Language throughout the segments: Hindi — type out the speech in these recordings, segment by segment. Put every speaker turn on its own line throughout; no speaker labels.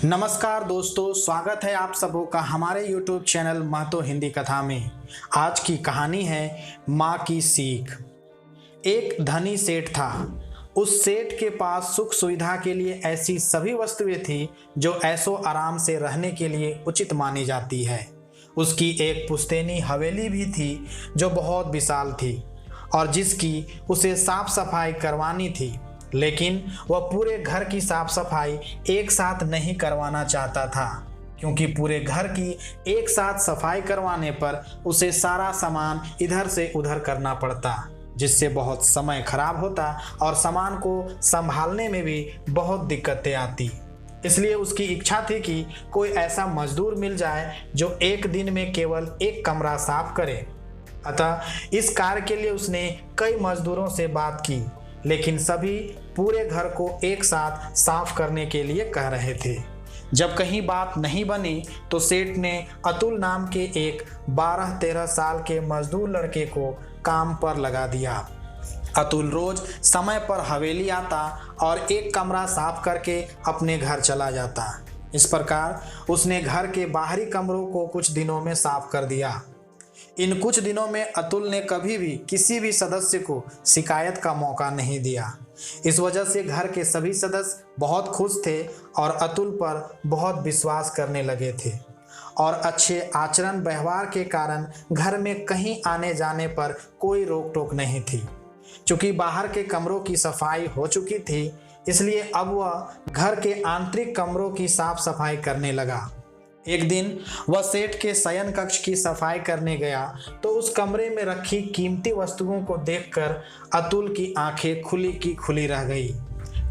नमस्कार दोस्तों, स्वागत है आप सबों का हमारे YouTube चैनल महतो हिंदी कथा में। आज की कहानी है माँ की सीख। एक धनी सेठ था। उस सेठ के पास सुख सुविधा के लिए ऐसी सभी वस्तुएं थी जो ऐशो आराम से रहने के लिए उचित मानी जाती है। उसकी एक पुश्तैनी हवेली भी थी जो बहुत विशाल थी और जिसकी उसे साफ सफाई करवानी थी, लेकिन वह पूरे घर की साफ सफाई एक साथ नहीं करवाना चाहता था, क्योंकि पूरे घर की एक साथ सफाई करवाने पर उसे सारा सामान इधर से उधर करना पड़ता, जिससे बहुत समय खराब होता और सामान को संभालने में भी बहुत दिक्कतें आती। इसलिए उसकी इच्छा थी कि कोई ऐसा मजदूर मिल जाए जो एक दिन में केवल एक कमरा साफ करे। अतः इस कार्य के लिए उसने कई मजदूरों से बात की, लेकिन सभी पूरे घर को एक साथ साफ करने के लिए कह रहे थे। जब कहीं बात नहीं बनी तो सेठ ने अतुल नाम के एक 12-13 साल के मजदूर लड़के को काम पर लगा दिया। अतुल रोज समय पर हवेली आता और एक कमरा साफ करके अपने घर चला जाता। इस प्रकार उसने घर के बाहरी कमरों को कुछ दिनों में साफ कर दिया। इन कुछ दिनों में अतुल ने कभी भी किसी भी सदस्य को शिकायत का मौका नहीं दिया। इस वजह से घर के सभी सदस्य बहुत खुश थे और अतुल पर बहुत विश्वास करने लगे थे, और अच्छे आचरण व्यवहार के कारण घर में कहीं आने जाने पर कोई रोक टोक नहीं थी। चूंकि बाहर के कमरों की सफाई हो चुकी थी, इसलिए अब वह घर के आंतरिक कमरों की साफ सफाई करने लगा। एक दिन वह सेठ के शयन कक्ष की सफाई करने गया तो उस कमरे में रखी कीमती वस्तुओं को देखकर अतुल की आंखें खुली की खुली रह गई।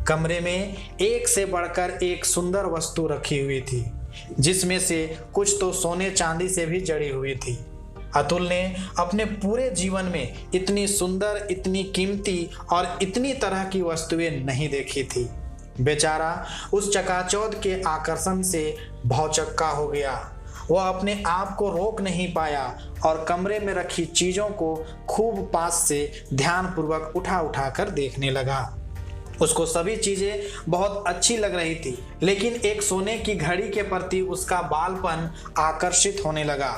कमरे में एक से बढ़कर एक सुंदर वस्तु रखी हुई थी, जिसमें से कुछ तो सोने चांदी से भी जड़ी हुई थी। अतुल ने अपने पूरे जीवन में इतनी सुंदर, इतनी कीमती और इतनी तरह की वस्तुएं नहीं देखी थी। बेचारा उस चकाचौंध के आकर्षण से भौचक्का हो गया। वह अपने आप को रोक नहीं पाया और कमरे में रखी चीजों को खूब पास से ध्यानपूर्वक उठा उठा कर देखने लगा। उसको सभी चीजें बहुत अच्छी लग रही थी, लेकिन एक सोने की घड़ी के प्रति उसका बालपन आकर्षित होने लगा,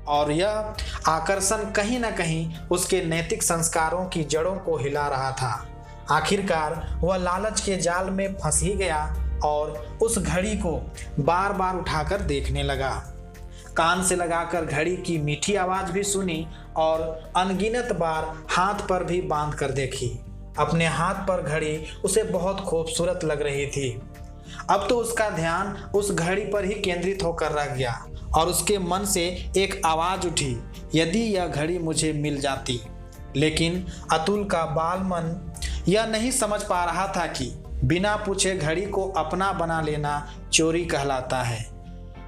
और यह आकर्षण कहीं न कहीं उसके नैतिक संस्कारों की जड़ों को हिला रहा था। आखिरकार वह लालच के जाल में फंस ही गया और उस घड़ी को बार बार उठाकर देखने लगा। कान से लगाकर घड़ी की मीठी आवाज भी सुनी और अनगिनत बार हाथ पर भी बांध कर देखी। अपने हाथ पर घड़ी उसे बहुत खूबसूरत लग रही थी। अब तो उसका ध्यान उस घड़ी पर ही केंद्रित होकर रह गया और उसके मन से एक आवाज उठी, यदि यह घड़ी मुझे मिल जाती। लेकिन अतुल का बाल मन यह नहीं समझ पा रहा था कि बिना पूछे घड़ी को अपना बना लेना चोरी कहलाता है।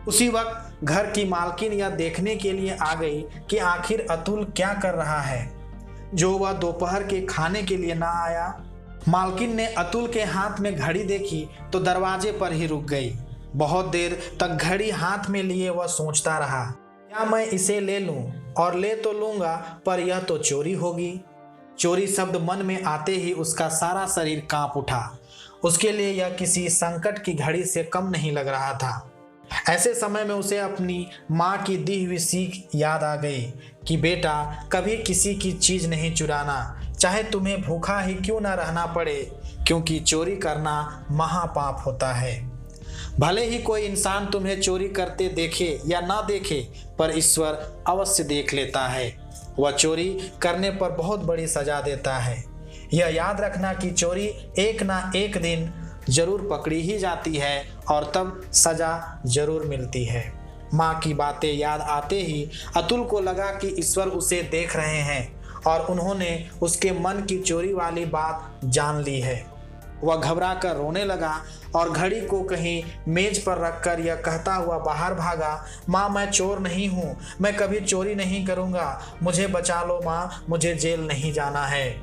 उसी वक्त घर की मालकिन यह देखने के लिए आ गई कि आखिर अतुल क्या कर रहा है, जो वह दोपहर के खाने के लिए ना आया। मालकिन ने अतुल के हाथ में घड़ी देखी तो दरवाजे पर ही रुक गई। बहुत देर तक घड़ी हाथ में लिए वह सोचता रहा, क्या मैं इसे ले लूं? और ले तो लूंगा, पर यह तो चोरी होगी। चोरी शब्द मन में आते ही उसका सारा शरीर कांप उठा। उसके लिए यह किसी संकट की घड़ी से कम नहीं लग रहा था। ऐसे समय में उसे अपनी माँ की दी हुई सीख याद आ गई कि बेटा, कभी किसी की चीज नहीं चुराना, चाहे तुम्हें भूखा ही क्यों ना रहना पड़े, क्योंकि चोरी करना महापाप होता है। भले ही कोई इंसान तुम्हें चोरी करते देखे या ना देखे, पर ईश्वर अवश्य देख लेता है। वह चोरी करने पर बहुत बड़ी सजा देता है। यह याद रखना कि चोरी एक ना एक दिन जरूर पकड़ी ही जाती है और तब सजा जरूर मिलती है। माँ की बातें याद आते ही अतुल को लगा कि ईश्वर उसे देख रहे हैं और उन्होंने उसके मन की चोरी वाली बात जान ली है। वह घबरा कर रोने लगा और घड़ी को कहीं मेज पर रखकर यह कहता हुआ बाहर भागा, माँ, मैं चोर नहीं हूँ, मैं कभी चोरी नहीं करूँगा, मुझे बचा लो माँ, मुझे जेल नहीं जाना है।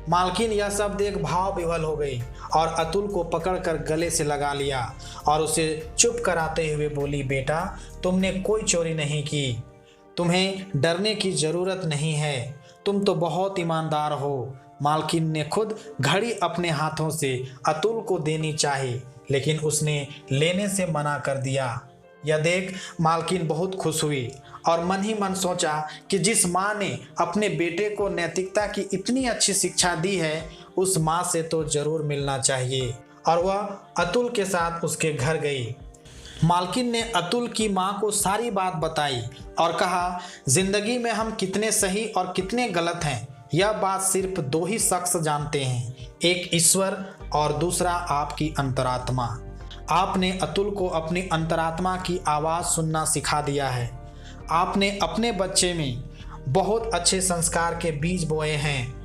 मालकिन यह सब देख भाव विह्वल हो गई और अतुल को पकड़कर गले से लगा लिया और उसे चुप कराते हुए बोली, बेटा, तुमने कोई चोरी नहीं की, तुम्हें डरने की जरूरत नहीं है, तुम तो बहुत ईमानदार हो। मालकिन ने खुद घड़ी अपने हाथों से अतुल को देनी चाही, लेकिन उसने लेने से मना कर दिया। यह देख मालकिन बहुत खुश हुई और मन ही मन सोचा कि जिस माँ ने अपने बेटे को नैतिकता की इतनी अच्छी शिक्षा दी है, उस माँ से तो जरूर मिलना चाहिए। और वह अतुल के साथ उसके घर गई। मालकिन ने अतुल की माँ को सारी बात बताई और कहा, जिंदगी में हम कितने सही और कितने गलत हैं, यह बात सिर्फ दो ही शख्स जानते हैं, एक ईश्वर और दूसरा आपकी अंतरात्मा। आपने अतुल को अपनी अंतरात्मा की आवाज़ सुनना सिखा दिया है। आपने अपने बच्चे में बहुत अच्छे संस्कार के बीज बोए हैं।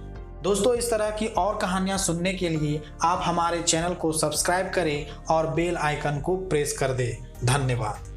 दोस्तों, इस तरह की और कहानियाँ सुनने के लिए आप हमारे चैनल को सब्सक्राइब करें और बेल आइकन को प्रेस कर दें। धन्यवाद।